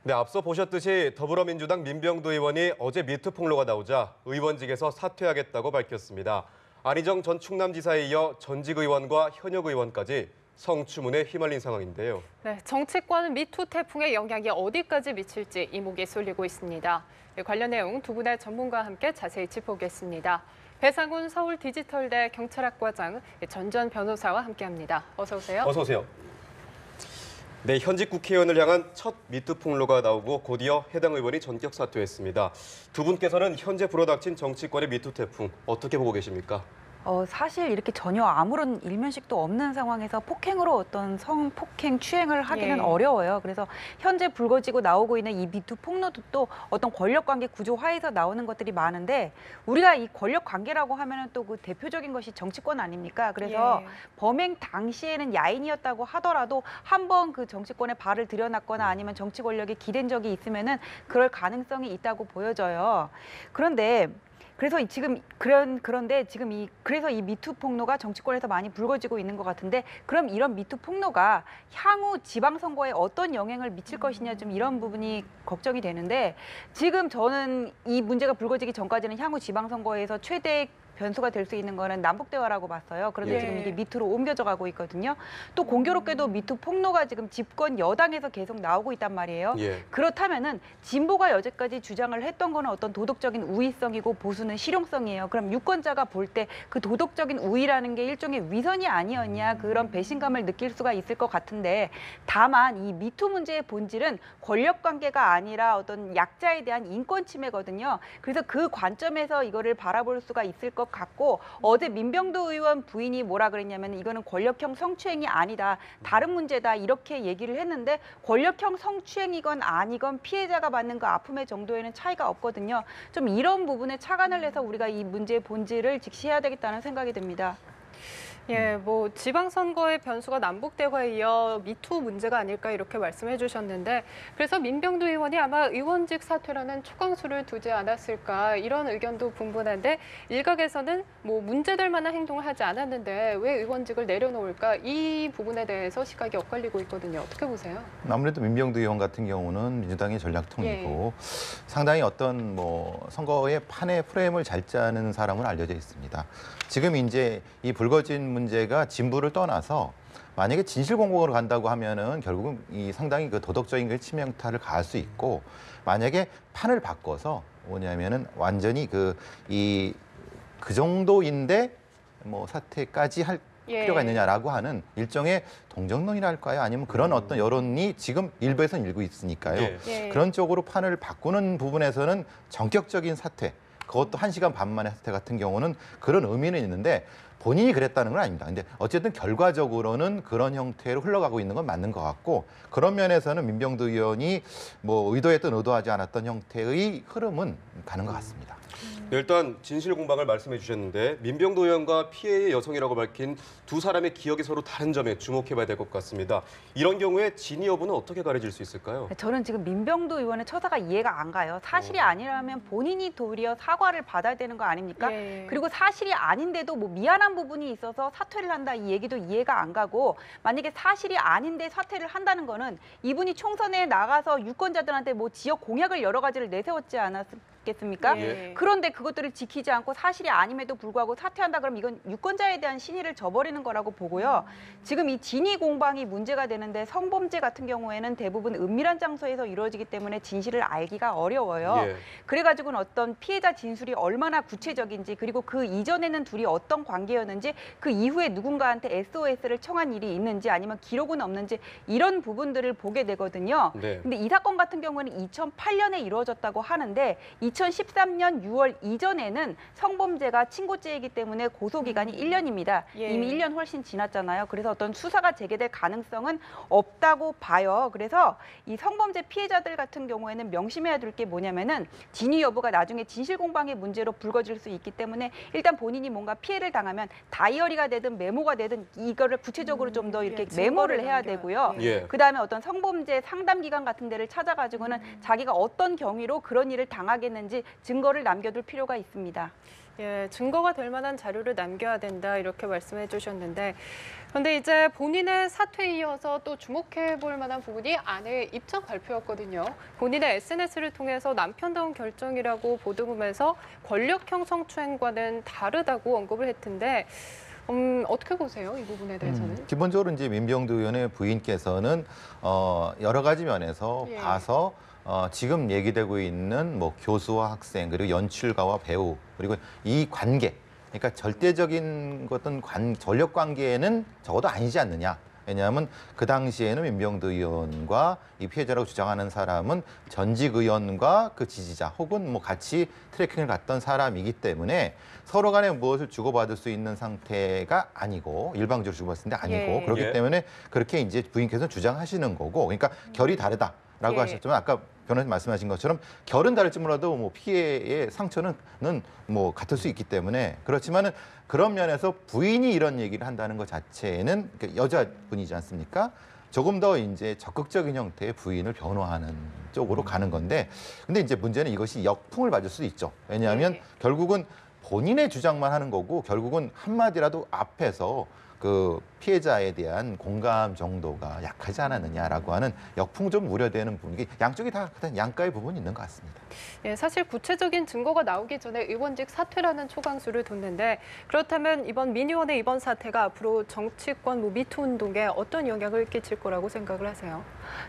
네, 앞서 보셨듯이 더불어민주당 민병두 의원이 어제 미투 폭로가 나오자 의원직에서 사퇴하겠다고 밝혔습니다. 안희정 전 충남지사에 이어 전직 의원과 현역 의원까지 성추문에 휘말린 상황인데요. 네, 정치권 미투 태풍의 영향이 어디까지 미칠지 이목이 쏠리고 있습니다. 관련 내용 두 분의 전문가와 함께 자세히 짚어보겠습니다. 배상훈 서울디지털대 경찰학과장, 전전 변호사와 함께합니다. 어서 오세요. 어서 오세요. 네, 현직 국회의원을 향한 첫 미투 폭로가 나오고 곧이어 해당 의원이 전격 사퇴했습니다. 두 분께서는 현재 불어닥친 정치권의 미투 태풍 어떻게 보고 계십니까? 사실 이렇게 전혀 아무런 일면식도 없는 상황에서 폭행으로 어떤 성폭행 추행을 하기는 어려워요. 그래서 현재 불거지고 나오고 있는 이 미투 폭로도 또 어떤 권력관계 구조 하에서 나오는 것들이 많은데 우리가 이 권력관계라고 하면은 또 그 대표적인 것이 정치권 아닙니까? 그래서 범행 당시에는 야인이었다고 하더라도 한번 그 정치권에 발을 들여놨거나 아니면 정치 권력에 기댄 적이 있으면은 그럴 가능성이 있다고 보여져요. 그런데 그런데 지금 그래서 이 미투 폭로가 정치권에서 많이 불거지고 있는 것 같은데 그럼 이런 미투 폭로가 향후 지방선거에 어떤 영향을 미칠 것이냐 좀 이런 부분이 걱정이 되는데 지금 저는 이 문제가 불거지기 전까지는 향후 지방선거에서 최대 변수가 될 수 있는 거는 남북대화라고 봤어요. 그런데 지금 이게 미투로 옮겨져 가고 있거든요. 또 공교롭게도 미투 폭로가 지금 집권 여당에서 계속 나오고 있단 말이에요. 그렇다면은 진보가 여태까지 주장을 했던 거는 어떤 도덕적인 우위성이고 보수는 실용성이에요. 그럼 유권자가 볼 때 그 도덕적인 우위라는 게 일종의 위선이 아니었냐 그런 배신감을 느낄 수가 있을 것 같은데 다만 이 미투 문제의 본질은 권력 관계가 아니라 어떤 약자에 대한 인권 침해거든요. 그래서 그 관점에서 이거를 바라볼 수가 있을 것 같고 어제 민병두 의원 부인이 뭐라 그랬냐면 이거는 권력형 성추행이 아니다. 다른 문제다. 이렇게 얘기를 했는데 권력형 성추행이건 아니건 피해자가 받는 그 아픔의 정도에는 차이가 없거든요. 좀 이런 부분에 착안을 해서 우리가 이 문제의 본질을 직시해야 되겠다는 생각이 듭니다. 예, 뭐 지방선거의 변수가 남북대화에 이어 미투 문제가 아닐까 이렇게 말씀해 주셨는데 그래서 민병두 의원이 아마 의원직 사퇴라는 초강수를 두지 않았을까 이런 의견도 분분한데 일각에서는 뭐 문제될 만한 행동을 하지 않았는데 왜 의원직을 내려놓을까 이 부분에 대해서 시각이 엇갈리고 있거든요. 어떻게 보세요? 아무래도 민병두 의원 같은 경우는 민주당의 전략통이고 상당히 어떤 뭐 선거의 판의 프레임을 잘 짜는 사람으로 알려져 있습니다. 지금 이제 이 불거진 문제가 진부를 떠나서 만약에 진실 공방으로 간다고 하면은 결국은 이 상당히 그 도덕적인 그 치명타를 가할 수 있고 만약에 판을 바꿔서 뭐냐면은 완전히 그 정도인데 뭐 사퇴까지 할 필요가 있느냐라고 하는 일종의 동정론이라 할까요? 아니면 그런 어떤 여론이 지금 일부에서는 일고 있으니까요. 그런 쪽으로 판을 바꾸는 부분에서는 전격적인 사퇴 그것도 1시간 반 만에 사퇴 같은 경우는 그런 의미는 있는데 본인이 그랬다는 건 아닙니다. 근데 어쨌든 결과적으로는 그런 형태로 흘러가고 있는 건 맞는 것 같고 그런 면에서는 민병두 의원이 뭐 의도했든 의도하지 않았던 형태의 흐름은 가는 것 같습니다. 네, 일단 진실 공방을 말씀해 주셨는데 민병두 의원과 피해의 여성이라고 밝힌 두 사람의 기억이 서로 다른 점에 주목해봐야 될 것 같습니다. 이런 경우에 진위 여부는 어떻게 가려질 수 있을까요? 저는 지금 민병두 의원의 처사가 이해가 안 가요. 사실이 아니라면 본인이 도리어 사과를 받아야 되는 거 아닙니까? 그리고 사실이 아닌데도 뭐 미안한 부분이 있어서 사퇴를 한다 이 얘기도 이해가 안 가고 만약에 사실이 아닌데 사퇴를 한다는 거는 이분이 총선에 나가서 유권자들한테 뭐 지역 공약을 여러 가지를 내세웠지 않았겠습니까? 그런데 그것들을 지키지 않고 사실이 아님에도 불구하고 사퇴한다 그러면 이건 유권자에 대한 신의를 저버리는 거라고 보고요. 지금 이 진위 공방이 문제가 되는데 성범죄 같은 경우에는 대부분 은밀한 장소에서 이루어지기 때문에 진실을 알기가 어려워요. 그래가지고는 어떤 피해자 진술이 얼마나 구체적인지 그리고 그 이전에는 둘이 어떤 관계였는지 그 이후에 누군가한테 SOS를 청한 일이 있는지 아니면 기록은 없는지 이런 부분들을 보게 되거든요. 근데 이 사건 같은 경우는 2008년에 이루어졌다고 하는데 2013년 6월 이전에는 성범죄가 친고죄이기 때문에 고소기간이 1년입니다. 이미 1년 훨씬 지났잖아요. 그래서 어떤 수사가 재개될 가능성은 없다고 봐요. 그래서 이 성범죄 피해자들 같은 경우에는 명심해야 될 게 뭐냐면은 진위 여부가 나중에 진실 공방의 문제로 불거질 수 있기 때문에 일단 본인이 뭔가 피해를 당하면 다이어리가 되든 메모가 되든 이거를 구체적으로 좀 더 이렇게 메모를 해야 되고요. 그다음에 어떤 성범죄 상담 기관 같은 데를 찾아가지고는 자기가 어떤 경위로 그런 일을 당하겠는지 하는지 증거를 남겨둘 필요가 있습니다. 예, 증거가 될 만한 자료를 남겨야 된다 이렇게 말씀해 주셨는데 그런데 이제 본인의 사퇴에 이어서 또 주목해 볼 만한 부분이 아내의 입장 발표였거든요. 본인의 SNS를 통해서 남편다운 결정이라고 보도하면서 권력형 성추행과는 다르다고 언급을 했던데 어떻게 보세요? 이 부분에 대해서는? 기본적으로 이제 민병두 의원의 부인께서는 여러 가지 면에서 예. 봐서 지금 얘기되고 있는 뭐 교수와 학생 그리고 연출가와 배우 그리고 이 관계 그러니까 절대적인 어떤 전력 관계는 적어도 아니지 않느냐. 왜냐하면 그 당시에는 민병두 의원과 이 피해자라고 주장하는 사람은 전직 의원과 그 지지자 혹은 뭐 같이 트래킹을 갔던 사람이기 때문에 서로 간에 무엇을 주고받을 수 있는 상태가 아니고 일방적으로 주고받을 때 아니고 예. 그렇기 예. 때문에 그렇게 이제 부인께서는 주장하시는 거고 그러니까 결이 다르다라고 예. 하셨지만 아까 변호사님 말씀하신 것처럼 결은 다를지 몰라도 뭐 피해의 상처는 뭐 같을 수 있기 때문에 그렇지만은 그런 면에서 부인이 이런 얘기를 한다는 것 자체는 여자분이지 않습니까? 조금 더 이제 적극적인 형태의 부인을 변호하는 쪽으로 가는 건데 근데 이제 문제는 이것이 역풍을 맞을 수도 있죠. 왜냐하면 네. 결국은 본인의 주장만 하는 거고 결국은 한마디라도 앞에서 그 피해자에 대한 공감 정도가 약하지 않았느냐라고 하는 역풍 좀 우려되는 부분이 양쪽이 다 양가의 부분이 있는 것 같습니다. 예, 사실 구체적인 증거가 나오기 전에 의원직 사퇴라는 초강수를 뒀는데 그렇다면 이번 민 의원의 이번 사태가 앞으로 정치권 미투 운동에 어떤 영향을 끼칠 거라고 생각을 하세요?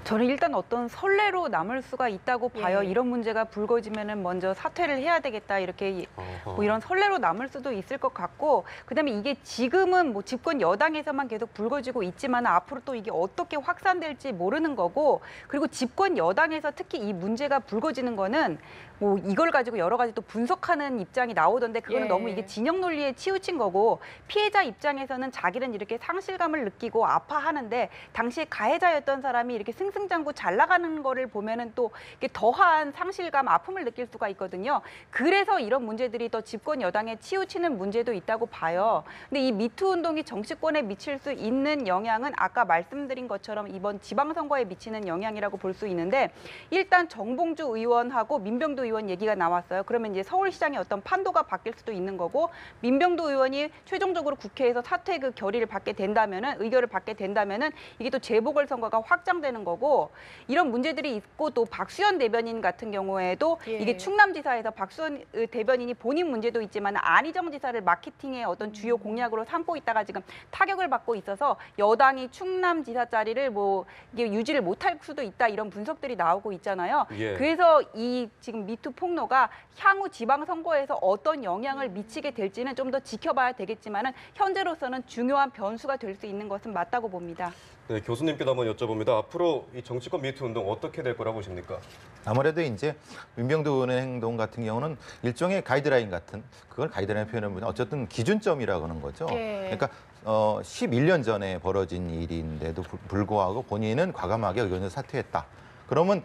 저는 일단 어떤 선례로 남을 수가 있다고 봐요. 예. 이런 문제가 불거지면은 먼저 사퇴를 해야 되겠다 이렇게 뭐 이런 선례로 남을 수도 있을 것 같고 그다음에 이게 지금은 뭐 집권 여당에서만 계속 불거지고 있지만 앞으로 또 이게 어떻게 확산될지 모르는 거고 그리고 집권 여당에서 특히 이 문제가 불거지는 거는 뭐 이걸 가지고 여러 가지 또 분석하는 입장이 나오던데 그거는 예. 너무 이게 진영 논리에 치우친 거고 피해자 입장에서는 자기는 이렇게 상실감을 느끼고 아파하는데 당시에 가해자였던 사람이 이렇게 승승장구 잘 나가는 거를 보면은 또 이게 더한 상실감, 아픔을 느낄 수가 있거든요. 그래서 이런 문제들이 더 집권 여당에 치우치는 문제도 있다고 봐요. 근데 이 미투 운동이 정치권에 미칠 수 있는 영향은 아까 말씀드린 것처럼 이번 지방선거에 미치는 영향이라고 볼 수 있는데 일단 정봉주 의원하고 민병두 의원 얘기가 나왔어요. 그러면 이제 서울시장의 어떤 판도가 바뀔 수도 있는 거고 민병두 의원이 최종적으로 국회에서 사퇴 그 결의를 받게 된다면은 의결을 받게 된다면은 이게 또 재보궐선거가 확장되는 거고 이런 문제들이 있고 또 박수현 대변인 같은 경우에도 예. 이게 충남지사에서 박수현 대변인이 본인 문제도 있지만 안희정 지사를 마케팅의 어떤 주요 공약으로 삼고 있다가 지금 타격을 받고 있어서 여당이 충남지사 자리를 뭐 이게 유지를 못할 수도 있다 이런 분석들이 나오고 있잖아요. 예. 그래서 이 지금 미투 폭로가 향후 지방선거에서 어떤 영향을 미치게 될지는 좀 더 지켜봐야 되겠지만은 현재로서는 중요한 변수가 될 수 있는 것은 맞다고 봅니다. 네, 교수님께도 한번 여쭤봅니다. 앞으로 이 정치권 미투 운동 어떻게 될 거라고 보십니까? 아무래도 이제 민병두 의원의 행동 같은 경우는 일종의 가이드라인 같은 그걸 가이드라인 표현을 어쨌든 기준점이라고 하는 거죠. 예. 그러니까 11년 전에 벌어진 일인데도 불구하고 본인은 과감하게 의원을 사퇴했다. 그러면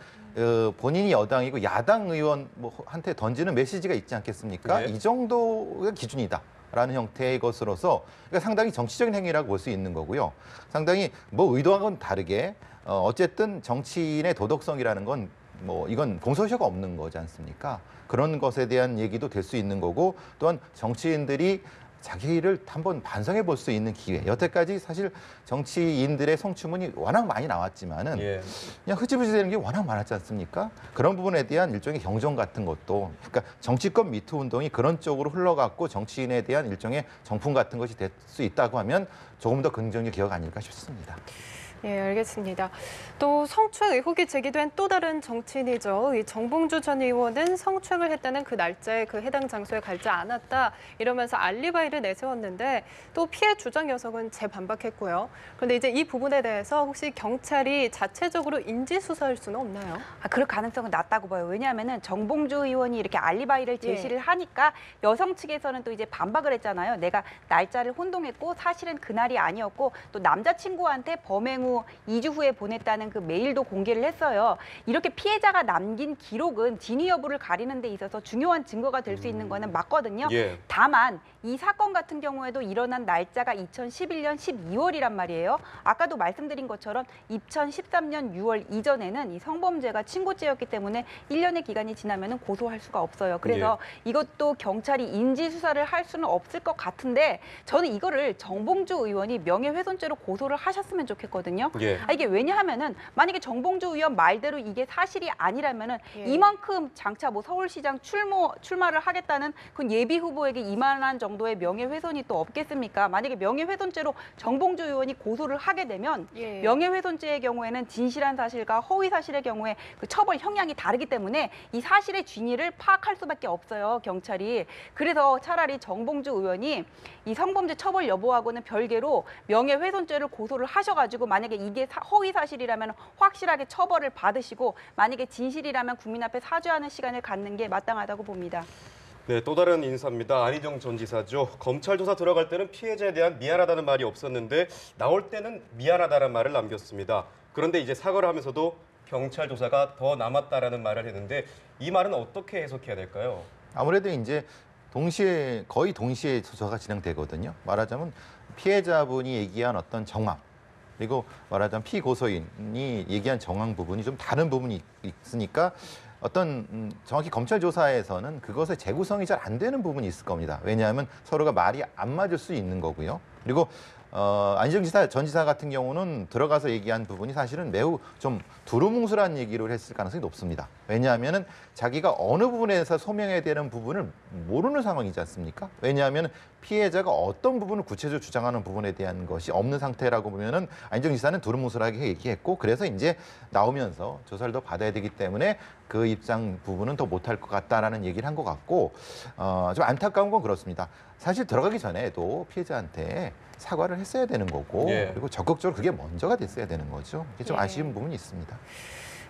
본인이 여당이고 야당 의원한테 던지는 메시지가 있지 않겠습니까? 네. 이 정도가 기준이다라는 형태의 것으로서 그러니까 상당히 정치적인 행위라고 볼 수 있는 거고요. 상당히 뭐 의도와는 다르게 어쨌든 정치인의 도덕성이라는 건 뭐 이건 공소시효가 없는 거지 않습니까? 그런 것에 대한 얘기도 될 수 있는 거고 또한 정치인들이 자기를 한번 반성해 볼 수 있는 기회. 여태까지 사실 정치인들의 성추문이 워낙 많이 나왔지만은 예. 그냥 흐지부지 되는 게 워낙 많았지 않습니까? 그런 부분에 대한 일종의 경종 같은 것도 그러니까 정치권 미투 운동이 그런 쪽으로 흘러갔고 정치인에 대한 일종의 정풍 같은 것이 될 수 있다고 하면 조금 더 긍정의 기회가 아닐까 싶습니다. 예, 알겠습니다. 또 성추행 의혹이 제기된 또 다른 정치인이죠. 이 정봉주 전 의원은 성추행을 했다는 그 날짜에 그 해당 장소에 가지 않았다 이러면서 알리바이를 내세웠는데 또 피해 주장 여성은 재반박했고요. 그런데 이제 이 부분에 대해서 혹시 경찰이 자체적으로 인지 수사할 수는 없나요? 그럴 가능성은 낮다고 봐요. 왜냐하면은 정봉주 의원이 이렇게 알리바이를 제시를 하니까 여성 측에서는 또 이제 반박을 했잖아요. 내가 날짜를 혼동했고 사실은 그날이 아니었고 또 남자친구한테 범행 후 후 2주 후에 보냈다는 그 메일도 공개를 했어요. 이렇게 피해자가 남긴 기록은 진위 여부를 가리는 데 있어서 중요한 증거가 될 수 있는 거는 맞거든요. 예. 다만 이 사건 같은 경우에도 일어난 날짜가 2011년 12월이란 말이에요. 아까도 말씀드린 것처럼 2013년 6월 이전에는 이 성범죄가 친고죄였기 때문에 1년의 기간이 지나면 고소할 수가 없어요. 그래서 이것도 경찰이 인지 수사를 할 수는 없을 것 같은데 저는 이거를 정봉주 의원이 명예훼손죄로 고소를 하셨으면 좋겠거든요. 예. 이게 왜냐하면은 만약에 정봉주 의원 말대로 이게 사실이 아니라면은 이만큼 장차 뭐 서울시장 출마를 하겠다는 그 예비 후보에게 이만한 정도의 명예훼손이 또 없겠습니까? 만약에 명예훼손죄로 정봉주 의원이 고소를 하게 되면 명예훼손죄의 경우에는 진실한 사실과 허위 사실의 경우에 그 처벌 형량이 다르기 때문에 이 사실의 진위를 파악할 수밖에 없어요, 경찰이. 그래서 차라리 정봉주 의원이 이 성범죄 처벌 여부하고는 별개로 명예훼손죄를 고소를 하셔가지고 만약에 이게 허위 사실이라면 확실하게 처벌을 받으시고 만약에 진실이라면 국민 앞에 사죄하는 시간을 갖는 게 마땅하다고 봅니다. 네, 또 다른 인사입니다. 안희정 전 지사죠. 검찰 조사 들어갈 때는 피해자에 대한 미안하다는 말이 없었는데 나올 때는 미안하다는 말을 남겼습니다. 그런데 이제 사과를 하면서도 경찰 조사가 더 남았다라는 말을 했는데 이 말은 어떻게 해석해야 될까요? 아무래도 이제 거의 동시에 조사가 진행되거든요. 말하자면 피해자분이 얘기한 어떤 정황 그리고 말하자면 피고소인이 얘기한 정황 부분이 좀 다른 부분이 있으니까 어떤 정확히 검찰 조사에서는 그것의 재구성이 잘 안 되는 부분이 있을 겁니다. 왜냐하면 서로가 말이 안 맞을 수 있는 거고요. 그리고 안희정 전 지사 같은 경우는 들어가서 얘기한 부분이 사실은 매우 좀 두루뭉술한 얘기를 했을 가능성이 높습니다. 왜냐하면 자기가 어느 부분에서 소명해야 되는 부분을 모르는 상황이지 않습니까? 왜냐하면 피해자가 어떤 부분을 구체적으로 주장하는 부분에 대한 것이 없는 상태라고 보면은 안희정 지사는 두루뭉술하게 얘기했고 그래서 이제 나오면서 조사를 더 받아야 되기 때문에 그 입장 부분은 더 못할 것 같다라는 얘기를 한 것 같고 좀 안타까운 건 그렇습니다. 사실 들어가기 전에도 피해자한테 사과를 했어야 되는 거고 그리고 적극적으로 그게 먼저가 됐어야 되는 거죠. 이게 좀 아쉬운 부분이 있습니다.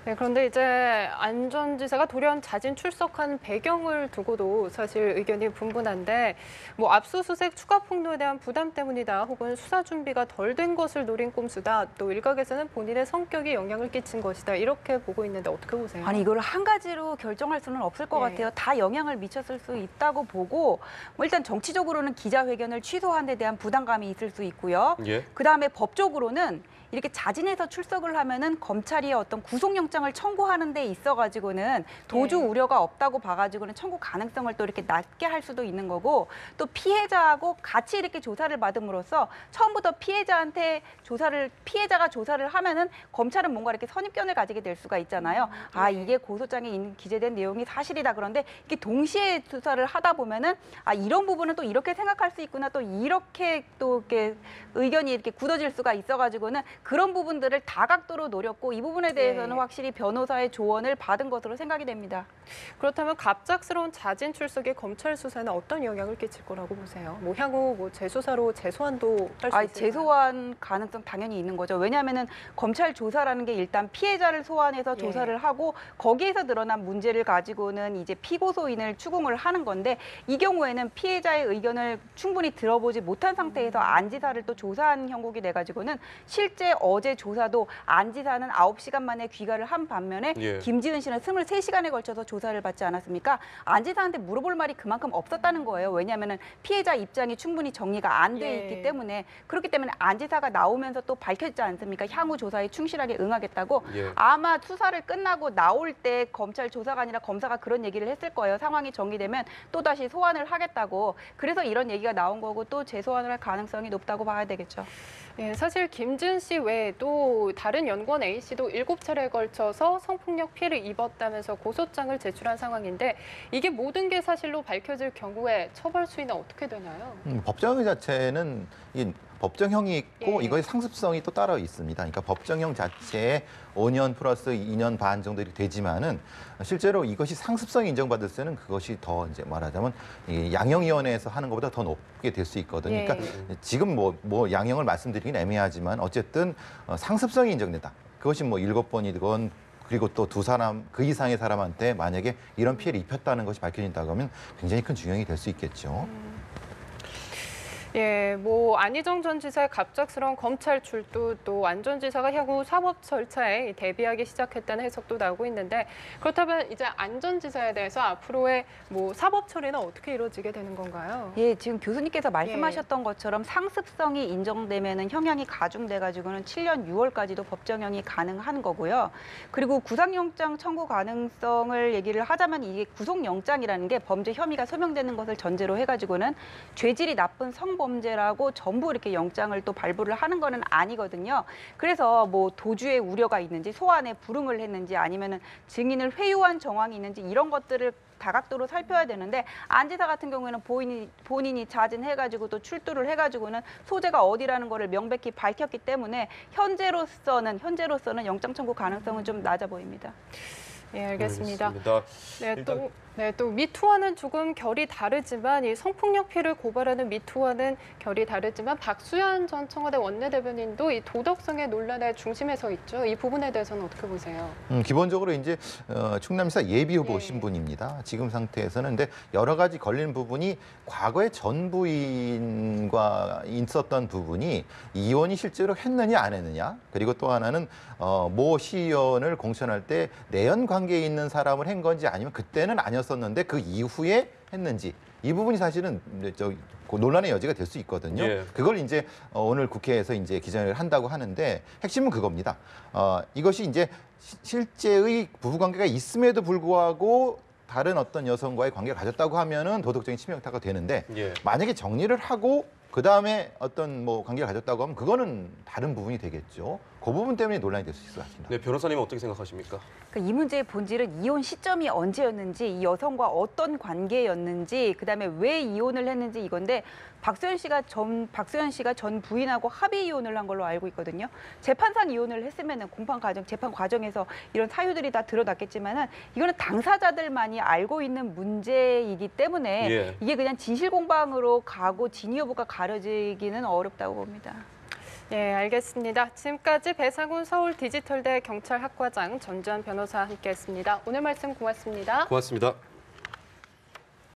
네, 그런데 이제 안 전 지사가 돌연 자진 출석한 배경을 두고도 사실 의견이 분분한데 뭐 압수수색 추가 폭로에 대한 부담 때문이다 혹은 수사 준비가 덜 된 것을 노린 꼼수다 또 일각에서는 본인의 성격에 영향을 끼친 것이다 이렇게 보고 있는데 어떻게 보세요? 아니 이걸 한 가지로 결정할 수는 없을 것 같아요. 다 영향을 미쳤을 수 있다고 보고 뭐 일단 정치적으로는 기자회견을 취소한 데 대한 부담감이 있을 수 있고요. 그다음에 법적으로는 이렇게 자진해서 출석을 하면은 검찰이 어떤 구속영장을 청구하는 데 있어가지고는 도주 우려가 없다고 봐가지고는 청구 가능성을 또 이렇게 낮게 할 수도 있는 거고 또 피해자하고 같이 이렇게 조사를 받음으로써 처음부터 피해자가 조사를 하면은 검찰은 뭔가 이렇게 선입견을 가지게 될 수가 있잖아요. 아 이게 고소장에 기재된 내용이 사실이다. 그런데 이게 동시에 수사를 하다 보면은 아 이런 부분은 또 이렇게 생각할 수 있구나 또 이렇게 또 이렇게 의견이 이렇게 굳어질 수가 있어가지고는 그런 부분들을 다각도로 노렸고 이 부분에 대해서는 확실히 변호사의 조언을 받은 것으로 생각이 됩니다. 그렇다면 갑작스러운 자진 출석이 검찰 수사에는 어떤 영향을 끼칠 거라고 보세요? 뭐 향후 뭐 재수사로 재소환도 할 수 있을까요? 재소환 가능성 당연히 있는 거죠. 왜냐하면은 검찰 조사라는 게 일단 피해자를 소환해서 조사를 하고 거기에서 드러난 문제를 가지고는 이제 피고소인을 추궁을 하는 건데 이 경우에는 피해자의 의견을 충분히 들어보지 못한 상태에서 안 지사를 또 조사한 형국이 돼가지고는 실제 어제 조사도 안 지사는 9시간 만에 귀가를 한 반면에 김지은 씨는 23시간에 걸쳐서 조사를 받지 않았습니까? 안 지사한테 물어볼 말이 그만큼 없었다는 거예요. 왜냐하면 피해자 입장이 충분히 정리가 안 돼 있기 때문에 그렇기 때문에 안 지사가 나오면서 또 밝혔지 않습니까? 향후 조사에 충실하게 응하겠다고 아마 수사를 끝나고 나올 때 검찰 조사관이나 검사가 그런 얘기를 했을 거예요. 상황이 정리되면 또다시 소환을 하겠다고. 그래서 이런 얘기가 나온 거고 또 재소환을 할 가능성이 높다고 봐야 되겠죠. 예, 사실 김지은 씨 외에도 다른 연구원 A 씨도 7차례에 걸쳐서 성폭력 피해를 입었다면서 고소장을 제출한 상황인데 이게 모든 게 사실로 밝혀질 경우에 처벌 수위는 어떻게 되나요? 법정형 자체는 법정형이 있고 이거의 상습성이 또 따로 있습니다. 그러니까 법정형 자체에 5년 플러스 2년 반 정도 이렇게 되지만은 실제로 이것이 상습성이 인정받을 때는 그것이 더 이제 말하자면 이 양형위원회에서 하는 것보다 더 높게 될 수 있거든요. 그러니까 지금 뭐 양형을 말씀드리긴 애매하지만 어쨌든 상습성이 인정된다. 그것이 뭐 7번이건 그리고 또 2사람 그 이상의 사람한테 만약에 이런 피해를 입혔다는 것이 밝혀진다고 하면 굉장히 큰 중형이 될 수 있겠죠. 예, 뭐 안희정 전 지사의 갑작스러운 검찰 출두, 또 안 전 지사가 향후 사법 절차에 대비하기 시작했다는 해석도 나오고 있는데, 그렇다면 이제 안 전 지사에 대해서 앞으로의 뭐 사법 처리는 어떻게 이루어지게 되는 건가요? 예, 지금 교수님께서 말씀하셨던 것처럼 상습성이 인정되면은 형량이 가중돼 가지고는 7년 6월까지도 법정형이 가능한 거고요. 그리고 구상영장 청구 가능성을 얘기를 하자면 이게 구속영장이라는 게 범죄 혐의가 소명되는 것을 전제로 해가지고는 죄질이 나쁜 성범죄라고 전부 이렇게 영장을 또 발부를 하는 거는 아니거든요. 그래서 뭐 도주의 우려가 있는지, 소환에 불응을 했는지, 아니면은 증인을 회유한 정황이 있는지 이런 것들을 다각도로 살펴야 되는데, 안 지사 같은 경우에는 본인이 자진해가지고 또 출두를 해가지고는 소재가 어디라는 거를 명백히 밝혔기 때문에 현재로서는 영장 청구 가능성은 좀 낮아 보입니다. 예, 알겠습니다. 알겠습니다. 또 미투와는 조금 결이 다르지만, 이 성폭력 피해를 고발하는 미투와는 결이 다르지만 박수현 전 청와대 원내대변인도 이 도덕성의 논란의 중심에 서 있죠. 이 부분에 대해서는 어떻게 보세요? 기본적으로 이제 충남지사 예비 후보 신분입니다. 지금 상태에서는. 근데 여러 가지 걸리는 부분이 과거에 전 부인과 있었던 부분이 이혼이 실제로 했느냐 안 했느냐, 그리고 또 하나는 모 시의원을 공천할 때 내연 관계에 있는 사람을 한 건지 아니면 그때는 아니었었는데 그 이후에 했는지, 이 부분이 사실은 논란의 여지가 될 수 있거든요. 예. 그걸 이제 오늘 국회에서 이제 기자회견을 한다고 하는데, 핵심은 그겁니다. 이것이 이제 실제의 부부 관계가 있음에도 불구하고 다른 어떤 여성과의 관계를 가졌다고 하면은 도덕적인 침해가 되는데, 예. 만약에 정리를 하고 그 다음에 어떤 뭐 관계를 가졌다고 하면 그거는 다른 부분이 되겠죠. 그 부분 때문에 논란이 될 수 있을 것 같습니다. 네, 변호사님은 어떻게 생각하십니까? 그러니까 이 문제의 본질은 이혼 시점이 언제였는지, 이 여성과 어떤 관계였는지, 그다음에 왜 이혼을 했는지 이건데, 박수현 씨가 전 부인하고 합의 이혼을 한 걸로 알고 있거든요. 재판상 이혼을 했으면은 재판 과정에서 이런 사유들이 다 드러났겠지만은, 이거는 당사자들만이 알고 있는 문제이기 때문에 예. 이게 그냥 진실 공방으로 가고 진위 여부가 가려지기는 어렵다고 봅니다. 예, 알겠습니다. 지금까지 배상훈 서울디지털대 경찰학과장 전주환 변호사와 함께했습니다. 오늘 말씀 고맙습니다. 고맙습니다.